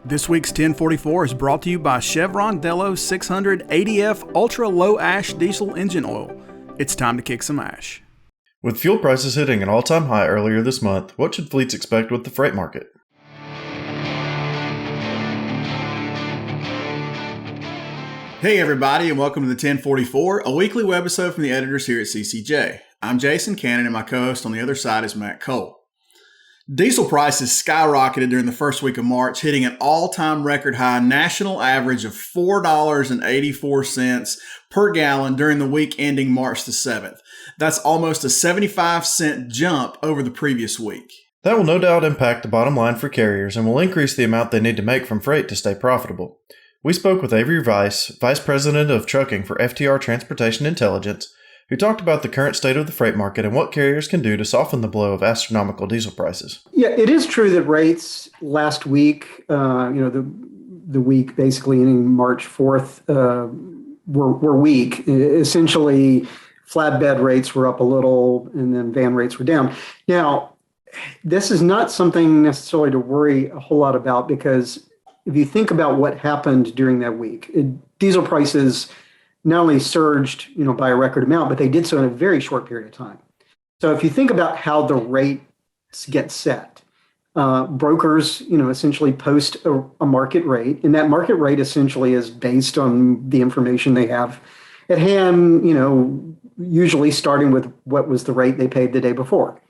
This week's 1044 is brought to you by Chevron Delos 600 ADF Ultra Low Ash Diesel Engine Oil. It's time to kick some ash. With fuel prices hitting an all-time high earlier this month, what should fleets expect with the freight market? Hey everybody, and welcome to the 1044, a weekly webisode from the editors here at CCJ. I'm Jason Cannon, and my co-host on the other side is Matt Cole. Diesel prices skyrocketed during the first week of March, hitting an all-time record high national average of $4.84 per gallon during the week ending March the 7th. That's almost a 75-cent jump over the previous week. That will no doubt impact the bottom line for carriers and will increase the amount they need to make from freight to stay profitable. We spoke with Avery Vice President of Trucking for FTR Transportation Intelligence, who talked about the current state of the freight market and what carriers can do to soften the blow of astronomical diesel prices. Yeah, it is true that rates last week, the week basically ending March 4th, were weak. Essentially, flatbed rates were up a little, and then van rates were down. Now, this is not something necessarily to worry a whole lot about, because if you think about what happened during that week, diesel prices not only surged, by a record amount, but they did so in a very short period of time. So if you think about how the rates get set, brokers, essentially post a market rate, and that market rate essentially is based on the information they have at hand, usually starting with what was the rate they paid the day before.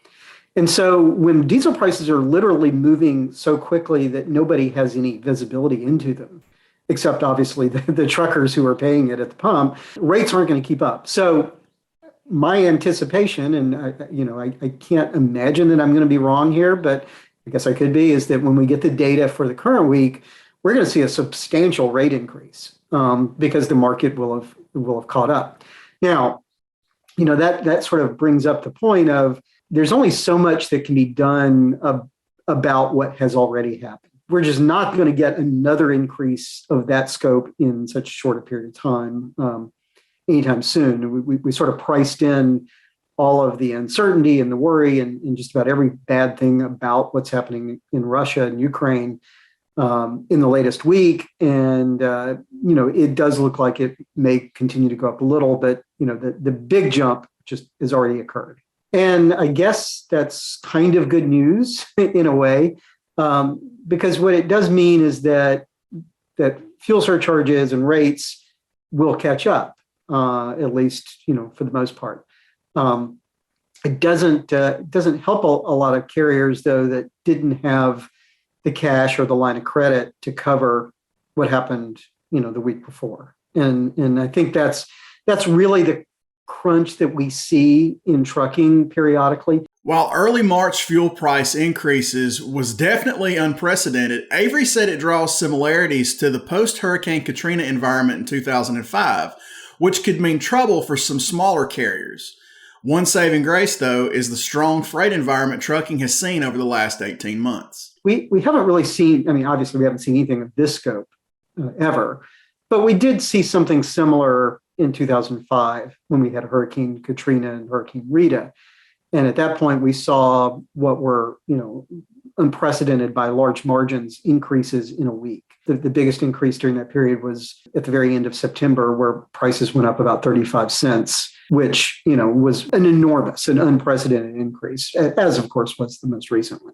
And so when diesel prices are literally moving so quickly that nobody has any visibility into them, except obviously the truckers who are paying it at the pump, rates aren't going to keep up. So my anticipation, and I can't imagine that I'm going to be wrong here, but I guess I could be, is that when we get the data for the current week, we're going to see a substantial rate increase because the market will have caught up. Now, that sort of brings up the point of there's only so much that can be done about what has already happened. We're just not going to get another increase of that scope in such a short a period of time anytime soon. We sort of priced in all of the uncertainty and the worry and just about every bad thing about what's happening in Russia and Ukraine in the latest week. And, it does look like it may continue to go up a little, but, the big jump just has already occurred. And I guess that's kind of good news in a way, because what it does mean is that fuel surcharges and rates will catch up, at least for the most part. It doesn't help a lot of carriers though that didn't have the cash or the line of credit to cover what happened the week before, and I think that's really the crunch that we see in trucking periodically. While early March fuel price increases was definitely unprecedented, Avery said it draws similarities to the post-Hurricane Katrina environment in 2005, which could mean trouble for some smaller carriers. One saving grace, though, is the strong freight environment trucking has seen over the last 18 months. We haven't really seen, obviously we haven't seen anything of this scope ever, but we did see something similar in 2005 when we had Hurricane Katrina and Hurricane Rita. And at that point, we saw what were, unprecedented by large margins increases in a week. The biggest increase during that period was at the very end of September, where prices went up about 35 cents, which, was an unprecedented increase, as of course was the most recent one.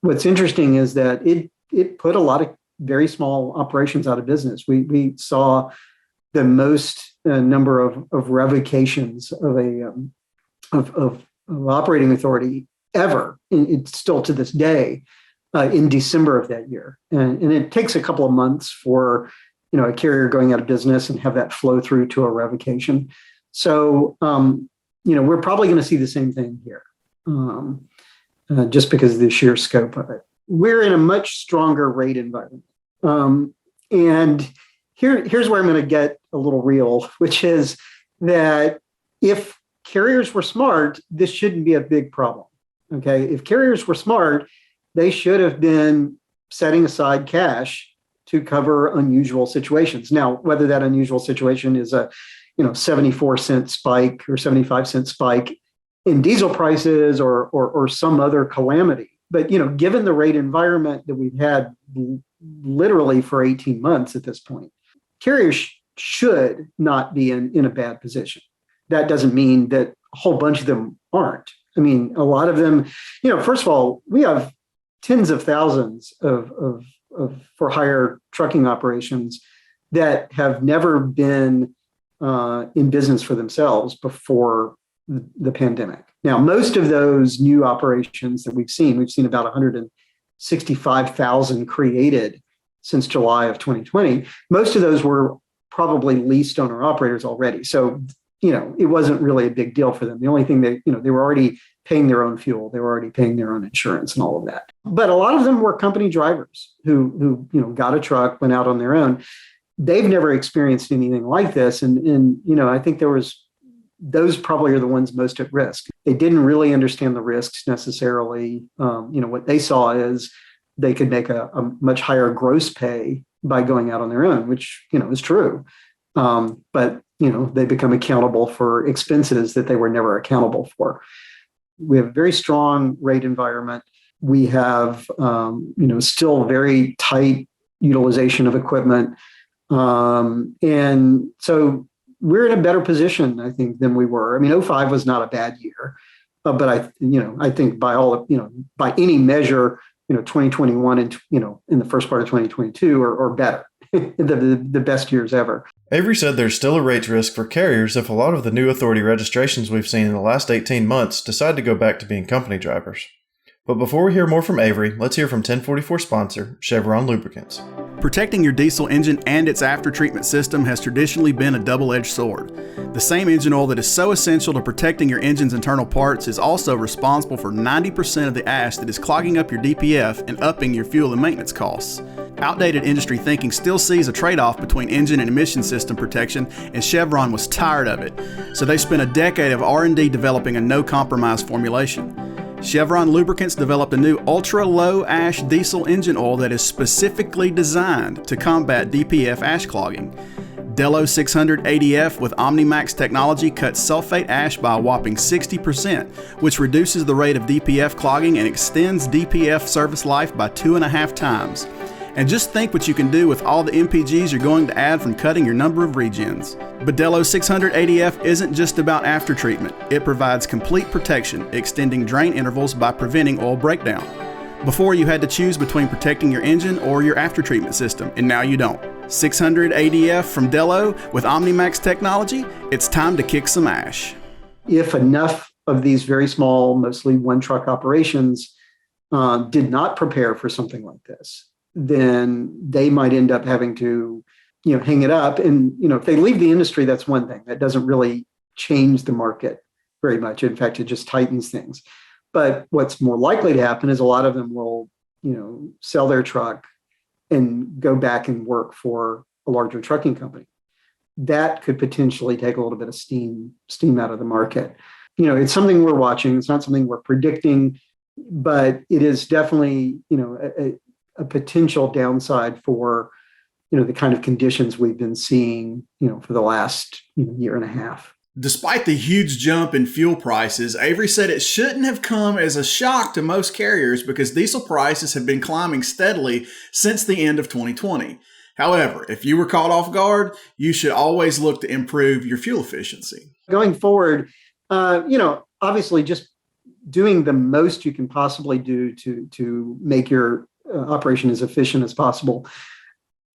What's interesting is that it put a lot of very small operations out of business. We saw the most number of revocations of operating authority ever. It's still to this day in December of that year, and it takes a couple of months for a carrier going out of business and have that flow through to a revocation. So we're probably going to see the same thing here, just because of the sheer scope of it. We're in a much stronger rate environment, and here's where I'm going to get a little real, which is that if carriers were smart, this shouldn't be a big problem. Okay. If carriers were smart, they should have been setting aside cash to cover unusual situations. Now, whether that unusual situation is a 74-cent spike or 75-cent spike in diesel prices or some other calamity. But, given the rate environment that we've had literally for 18 months at this point. Carriers should not be in a bad position. That doesn't mean that a whole bunch of them aren't. I mean, a lot of them, first of all, we have tens of thousands of for hire trucking operations that have never been in business for themselves before the pandemic. Now, most of those new operations that we've seen about 165,000 created since July of 2020. Most of those were probably leased owner operators already. So, it wasn't really a big deal for them. The only thing they were already paying their own fuel. They were already paying their own insurance and all of that. But a lot of them were company drivers who got a truck, went out on their own. They've never experienced anything like this. And I think those probably are the ones most at risk. They didn't really understand the risks necessarily. What they saw is they could make a much higher gross pay by going out on their own, which, is true. But they become accountable for expenses that they were never accountable for. We have a very strong rate environment. We have, still very tight utilization of equipment. And so we're in a better position, I think, than we were. I mean, 2005 was not a bad year, but I think by any measure, 2021 and, in the first part of 2022 are better, the best years ever. Avery said there's still a rates risk for carriers if a lot of the new authority registrations we've seen in the last 18 months decide to go back to being company drivers. But before we hear more from Avery, let's hear from 1044 sponsor, Chevron Lubricants. Protecting your diesel engine and its aftertreatment system has traditionally been a double-edged sword. The same engine oil that is so essential to protecting your engine's internal parts is also responsible for 90% of the ash that is clogging up your DPF and upping your fuel and maintenance costs. Outdated industry thinking still sees a trade-off between engine and emission system protection, and Chevron was tired of it. So they spent a decade of R&D developing a no-compromise formulation. Chevron Lubricants developed a new ultra-low ash diesel engine oil that is specifically designed to combat DPF ash clogging. Delo 600 ADF with OmniMax technology cuts sulfate ash by a whopping 60%, which reduces the rate of DPF clogging and extends DPF service life by 2.5 times. And just think what you can do with all the MPGs you're going to add from cutting your number of regens. But Delo 600 ADF isn't just about aftertreatment. It provides complete protection, extending drain intervals by preventing oil breakdown. Before you had to choose between protecting your engine or your aftertreatment system, and now you don't. 600 ADF from Delo with OmniMax technology, it's time to kick some ash. If enough of these very small, mostly one-truck operations did not prepare for something like this, then they might end up having to, hang it up. And, if they leave the industry, that's one thing. That doesn't really change the market very much. In fact, it just tightens things. But what's more likely to happen is a lot of them will, sell their truck and go back and work for a larger trucking company. That could potentially take a little bit of steam out of the market. It's something we're watching. It's not something we're predicting, but it is definitely, a potential downside for, the kind of conditions we've been seeing, for the last year and a half. Despite the huge jump in fuel prices, Avery said it shouldn't have come as a shock to most carriers because diesel prices have been climbing steadily since the end of 2020. However, if you were caught off guard, you should always look to improve your fuel efficiency. Going forward, obviously just doing the most you can possibly do to make your operation as efficient as possible.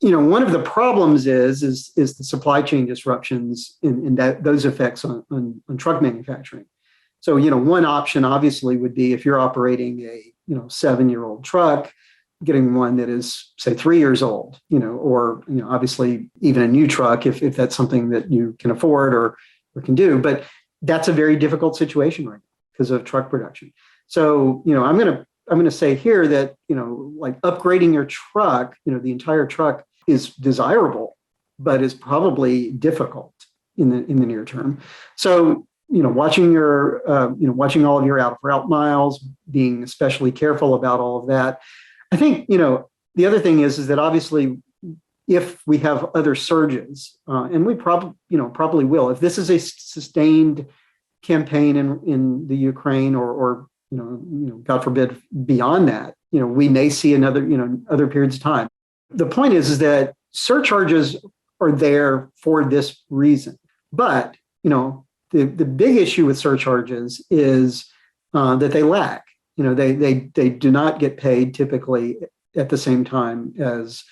One of the problems is the supply chain disruptions and those effects on truck manufacturing. So, one option obviously would be if you're operating a 7-year-old truck, getting one that is, say, 3 years old, or obviously even a new truck if that's something that you can afford or can do. But that's a very difficult situation right now because of truck production. So, I'm going to say here that, like upgrading your truck, the entire truck is desirable, but is probably difficult in the near term. So, watching watching all of your out of route miles, being especially careful about all of that. I think, the other thing is that obviously if we have other surges, and we probably will, if this is a sustained campaign in the Ukraine or God forbid beyond that, we may see another, other periods of time. The point is that surcharges are there for this reason. But, the big issue with surcharges is that they lag. They do not get paid typically at the same time as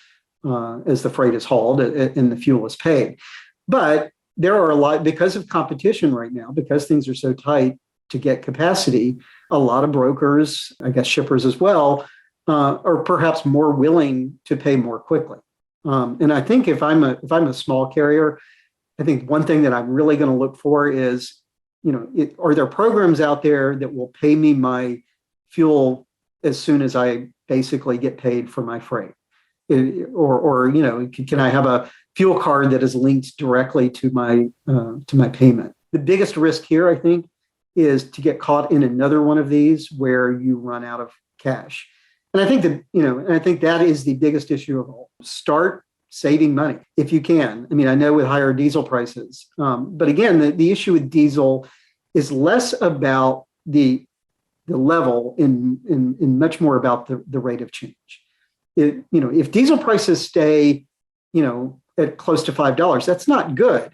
the freight is hauled and the fuel is paid. But there are a lot, because of competition right now, because things are so tight to get capacity, a lot of brokers, I guess shippers as well, are perhaps more willing to pay more quickly. And I think if I'm a small carrier, I think one thing that I'm really going to look for is, are there programs out there that will pay me my fuel as soon as I basically get paid for my freight? Or can I have a fuel card that is linked directly to my payment? The biggest risk here, I think, is to get caught in another one of these where you run out of cash. And I think that is the biggest issue of all. Start saving money if you can. I mean, I know with higher diesel prices, but again, the issue with diesel is less about the level and much more about the rate of change. If diesel prices stay, at close to $5, that's not good.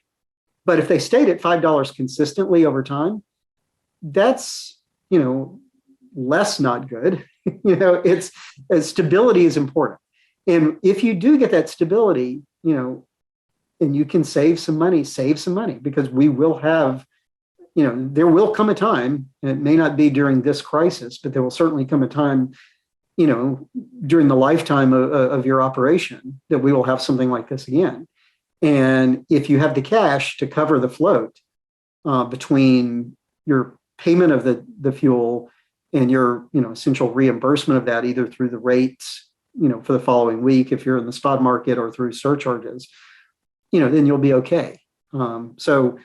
But if they stayed at $5 consistently over time, that's, less not good. Stability is important. And if you do get that stability, and you can save some money, because we will have, there will come a time, and it may not be during this crisis, but there will certainly come a time, during the lifetime of your operation that we will have something like this again. And if you have the cash to cover the float between your payment of the fuel and your, essential reimbursement of that, either through the rates, for the following week, if you're in the spot market, or through surcharges, then you'll be okay. So,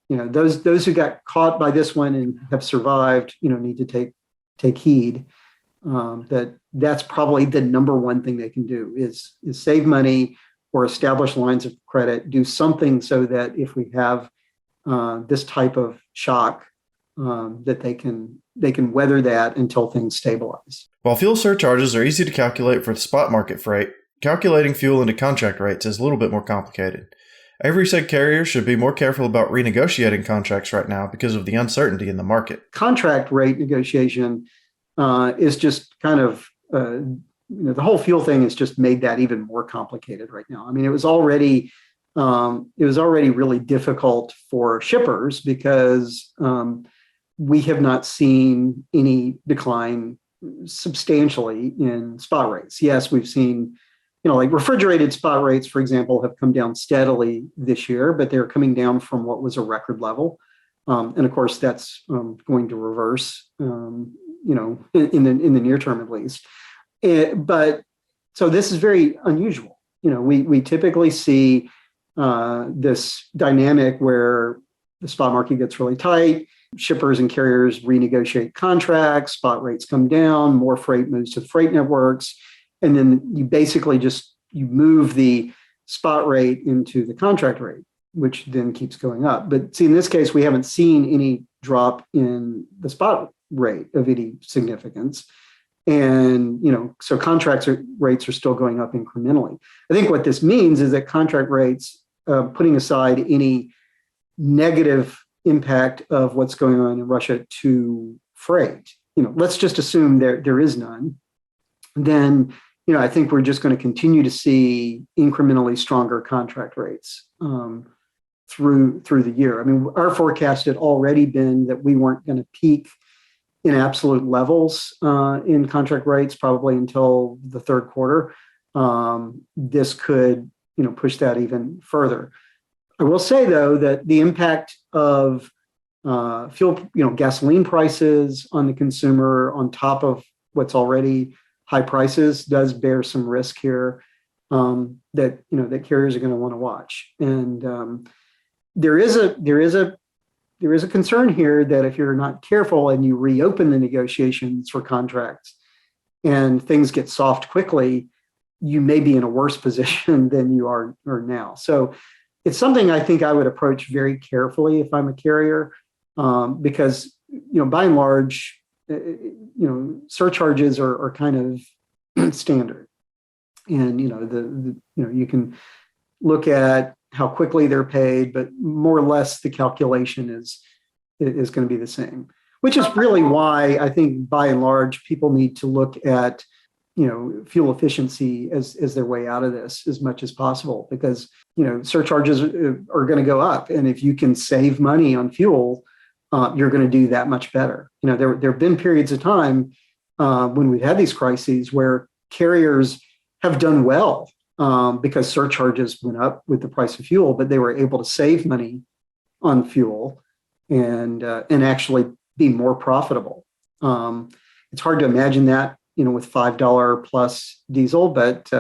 those who got caught by this one and have survived, need to take heed. That's probably the number one thing they can do is save money or establish lines of credit, do something so that if we have this type of shock, that they can weather that until things stabilize. While fuel surcharges are easy to calculate for the spot market freight, calculating fuel into contract rates is a little bit more complicated. Avery said carriers should be more careful about renegotiating contracts right now because of the uncertainty in the market. Contract rate negotiation is just kind of, the whole fuel thing has just made that even more complicated right now. I mean, it was already really difficult for shippers because we have not seen any decline substantially in spot rates. Yes, we've seen, like refrigerated spot rates, for example, have come down steadily this year, but they're coming down from what was a record level. And of course, that's going to reverse, in the near term at least. But so this is very unusual. We typically see this dynamic where the spot market gets really tight, shippers and carriers renegotiate contracts, spot rates come down, more freight moves to the freight networks, and then you basically you move the spot rate into the contract rate, which then keeps going up. But see, in this case, we haven't seen any drop in the spot rate of any significance. And, so rates are still going up incrementally. I think what this means is that contract rates, putting aside any negative impact of what's going on in Russia to freight, let's just assume there is none, then, I think we're just going to continue to see incrementally stronger contract rates through the year. I mean, our forecast had already been that we weren't going to peak in absolute levels in contract rates probably until the third quarter. This could, push that even further. I will say, though, that the impact of fuel, gasoline prices on the consumer on top of what's already high prices does bear some risk here that carriers are going to want to watch. And there is a concern here that if you're not careful and you reopen the negotiations for contracts and things get soft quickly, you may be in a worse position than you are now. So it's something I think I would approach very carefully if I'm a carrier, because, by and large, surcharges are kind of standard. And you can look at how quickly they're paid, but more or less the calculation is going to be the same. Which is really why I think, by and large, people need to look at fuel efficiency as their way out of this as much as possible, because surcharges are going to go up, and if you can save money on fuel, you're going to do that much better. There have been periods of time when we've had these crises where carriers have done well because surcharges went up with the price of fuel, but they were able to save money on fuel and actually be more profitable. It's hard to imagine that with $5 plus diesel, but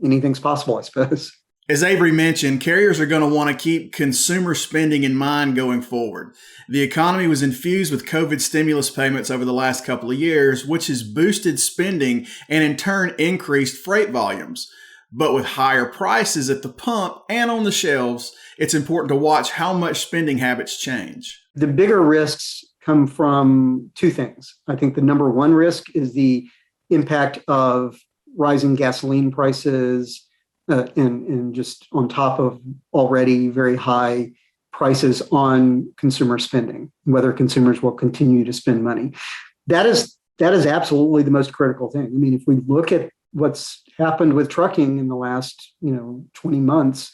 anything's possible, I suppose. As Avery mentioned, carriers are going to want to keep consumer spending in mind going forward. The economy was infused with COVID stimulus payments over the last couple of years, which has boosted spending and in turn increased freight volumes. But with higher prices at the pump and on the shelves, it's important to watch how much spending habits change. The bigger risks come from two things. I think the number one risk is the impact of rising gasoline prices, and just on top of already very high prices on consumer spending, whether consumers will continue to spend money. That is absolutely the most critical thing. I mean, if we look at what's happened with trucking in the last 20 months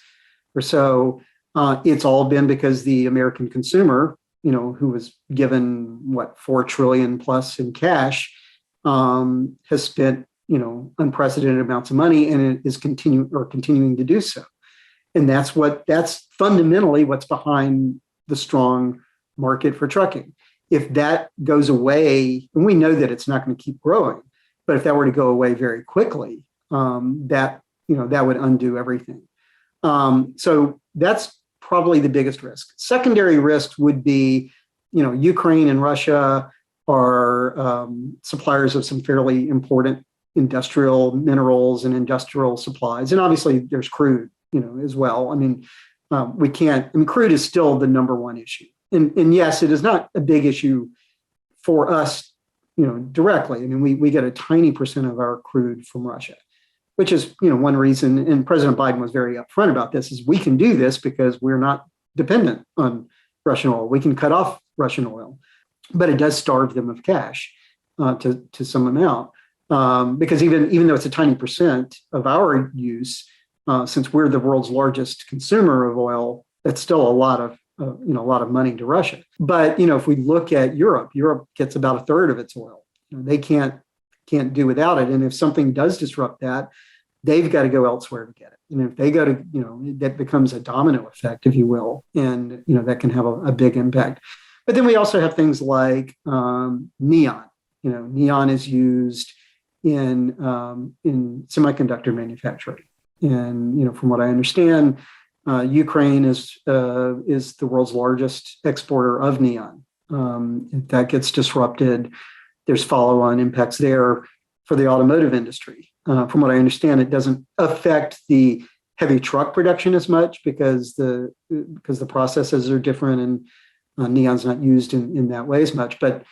or so, it's all been because the American consumer, who was given $4 trillion plus in cash, has spent unprecedented amounts of money, and it is continuing to do so. And that's fundamentally what's behind the strong market for trucking. If that goes away, and we know that it's not going to keep growing, but if that were to go away very quickly, that would undo everything. So that's probably the biggest risk. Secondary risk would be, Ukraine and Russia are suppliers of some fairly important industrial minerals and industrial supplies. And obviously there's crude, as well. I mean, crude is still the number one issue. And yes, it is not a big issue for us, directly. I mean, we get a tiny percent of our crude from Russia, which is, one reason, and President Biden was very upfront about this, is we can do this because we're not dependent on Russian oil. We can cut off Russian oil, but it does starve them of cash to some amount. Because even though it's a tiny percent of our use, since we're the world's largest consumer of oil, that's still a lot of money to Russia. But if we look at Europe gets about a third of its oil. They can't do without it. And if something does disrupt that, they've got to go elsewhere to get it. And if they go to, that becomes a domino effect, if you will, and that can have a big impact. But then we also have things like neon. Neon is used in semiconductor manufacturing, and from what I understand, Ukraine is the world's largest exporter of neon. If that gets disrupted, there's follow-on impacts there for the automotive industry. From what I understand, it doesn't affect the heavy truck production as much because the processes are different, and neon's not used in that way as much. But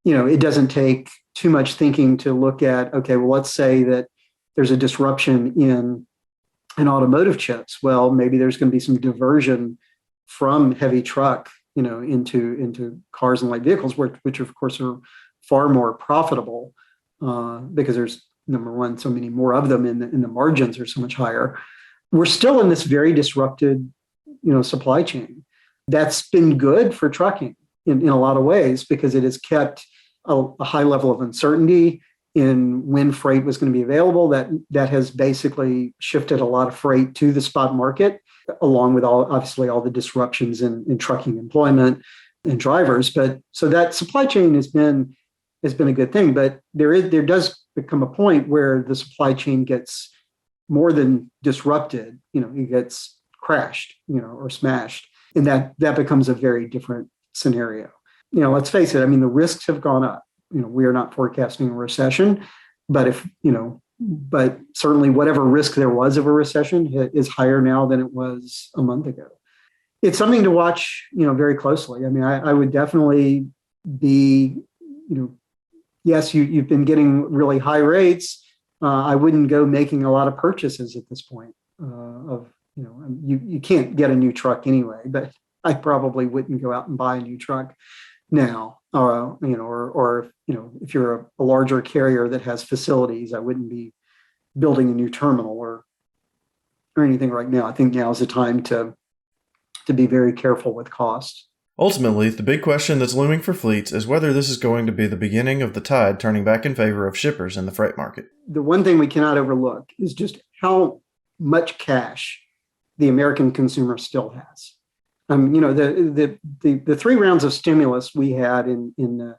it doesn't take too much thinking to look at, okay, well, let's say that there's a disruption in automotive chips. Well, maybe there's going to be some diversion from heavy truck, into cars and light vehicles, which of course are far more profitable because there's, number one, so many more of them, and the margins are so much higher. We're still in this very disrupted, supply chain. That's been good for trucking in a lot of ways, because it has kept a high level of uncertainty in when freight was going to be available. That has basically shifted a lot of freight to the spot market, along with all the disruptions in trucking employment and drivers. But so that supply chain has been a good thing. But there does become a point where the supply chain gets more than disrupted. It gets crashed, or smashed, and that becomes a very different scenario. Let's face it. I mean, the risks have gone up. We are not forecasting a recession, but but certainly whatever risk there was of a recession is higher now than it was a month ago. It's something to watch, very closely. I mean, I would definitely be, yes, you've been getting really high rates, I wouldn't go making a lot of purchases at this point. You can't get a new truck anyway, but I probably wouldn't go out and buy a new truck now. If you're a larger carrier that has facilities, I wouldn't be building a new terminal or anything right now. I think now is the time to be very careful with costs. Ultimately, the big question that's looming for fleets is whether this is going to be the beginning of the tide turning back in favor of shippers in the freight market. The one thing we cannot overlook is just how much cash the American consumer still has. The 3 rounds of stimulus we had in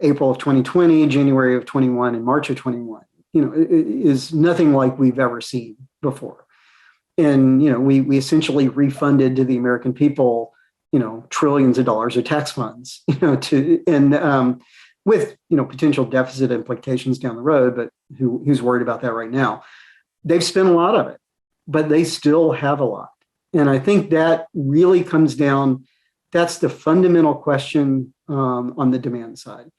April of 2020, January of 21, and March of 21, is nothing like we've ever seen before. And we essentially refunded to the American people trillions of dollars of tax funds, with potential deficit implications down the road. But who's worried about that right now? They've spent a lot of it, but they still have a lot. And I think that really comes down. That's the fundamental question on the demand side.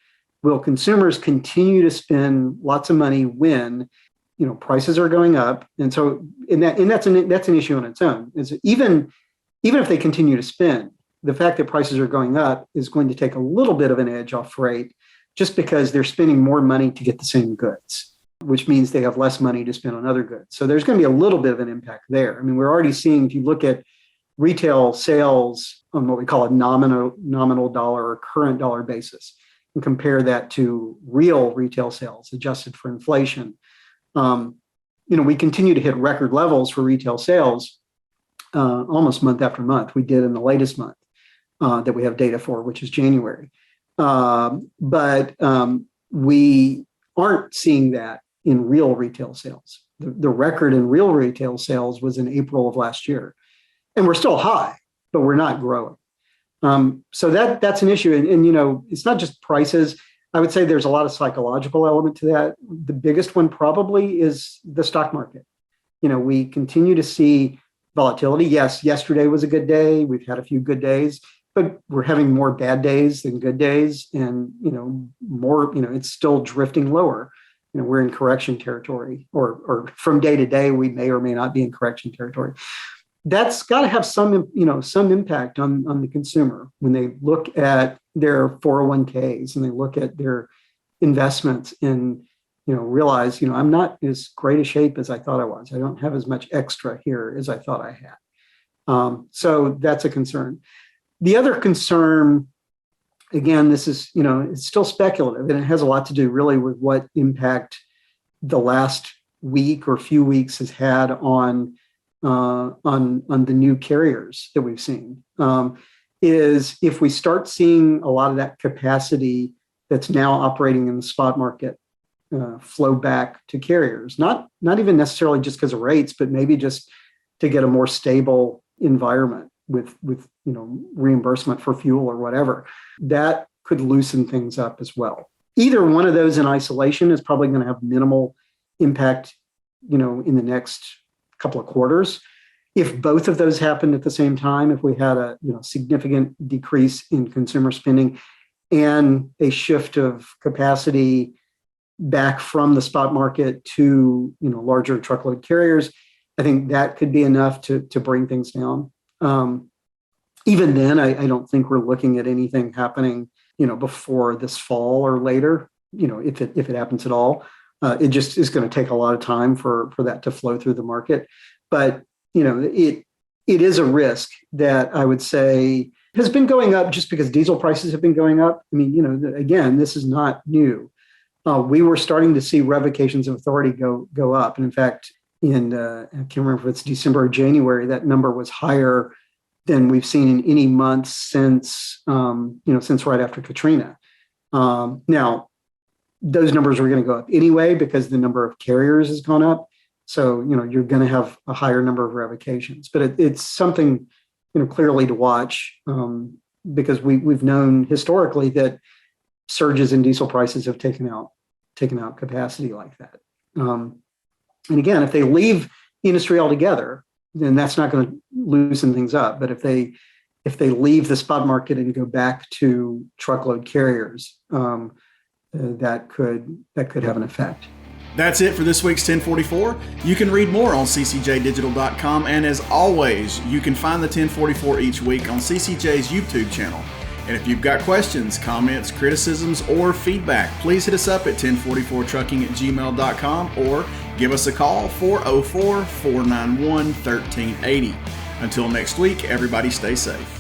Will consumers continue to spend lots of money when prices are going up? And so, that's an issue on its own. Is even if they continue to spend, the fact that prices are going up is going to take a little bit of an edge off freight, just because they're spending more money to get the same goods, which means they have less money to spend on other goods. So there's going to be a little bit of an impact there. I mean, we're already seeing, if you look at retail sales on what we call a nominal dollar or current dollar basis, and compare that to real retail sales adjusted for inflation, we continue to hit record levels for retail sales almost month after month. We did in the latest month that we have data for, which is January. But we aren't seeing that in real retail sales. The record in real retail sales was in April of last year. And we're still high, but we're not growing. So that's an issue. And it's not just prices. I would say there's a lot of psychological element to that. The biggest one probably is the stock market. We continue to see volatility. Yes, yesterday was a good day. We've had a few good days, but we're having more bad days than good days. And, it's still drifting lower. We're in correction territory, or from day to day, we may or may not be in correction territory. That's got to have some impact on the consumer when they look at their 401ks and they look at their investments and, realize, I'm not as great a shape as I thought I was. I don't have as much extra here as I thought I had. So that's a concern. The other concern, again, this is, it's still speculative, and it has a lot to do really with what impact the last week or few weeks has had on the new carriers that we've seen, is if we start seeing a lot of that capacity that's now operating in the spot market flow back to carriers, not even necessarily just because of rates, but maybe just to get a more stable environment with reimbursement for fuel or whatever, that could loosen things up as well. Either one of those in isolation is probably going to have minimal impact, in the next couple of quarters. If both of those happened at the same time, if we had a significant decrease in consumer spending and a shift of capacity back from the spot market to larger truckload carriers, I think that could be enough to bring things down. Even then, I don't think we're looking at anything happening before this fall or later. If it happens at all, it just is going to take a lot of time for that to flow through the market. But it is a risk that I would say has been going up just because diesel prices have been going up. I mean, again, this is not new. We were starting to see revocations of authority go up. And in fact, I can't remember if it's December or January, that number was higher than we've seen in any month since right after Katrina. Now, those numbers are going to go up anyway because the number of carriers has gone up. So, you're going to have a higher number of revocations. But it's something, clearly to watch because we've known historically that surges in diesel prices have taken out capacity like that. And again, if they leave the industry altogether, then that's not going to loosen things up. But if they leave the spot market and go back to truckload carriers, that could have an effect. That's it for this week's 1044. You can read more on ccjdigital.com, and as always, you can find the 1044 each week on CCJ's YouTube channel. And if you've got questions, comments, criticisms, or feedback, please hit us up at 1044trucking@gmail.com or give us a call 404-491-1380. Until next week, everybody stay safe.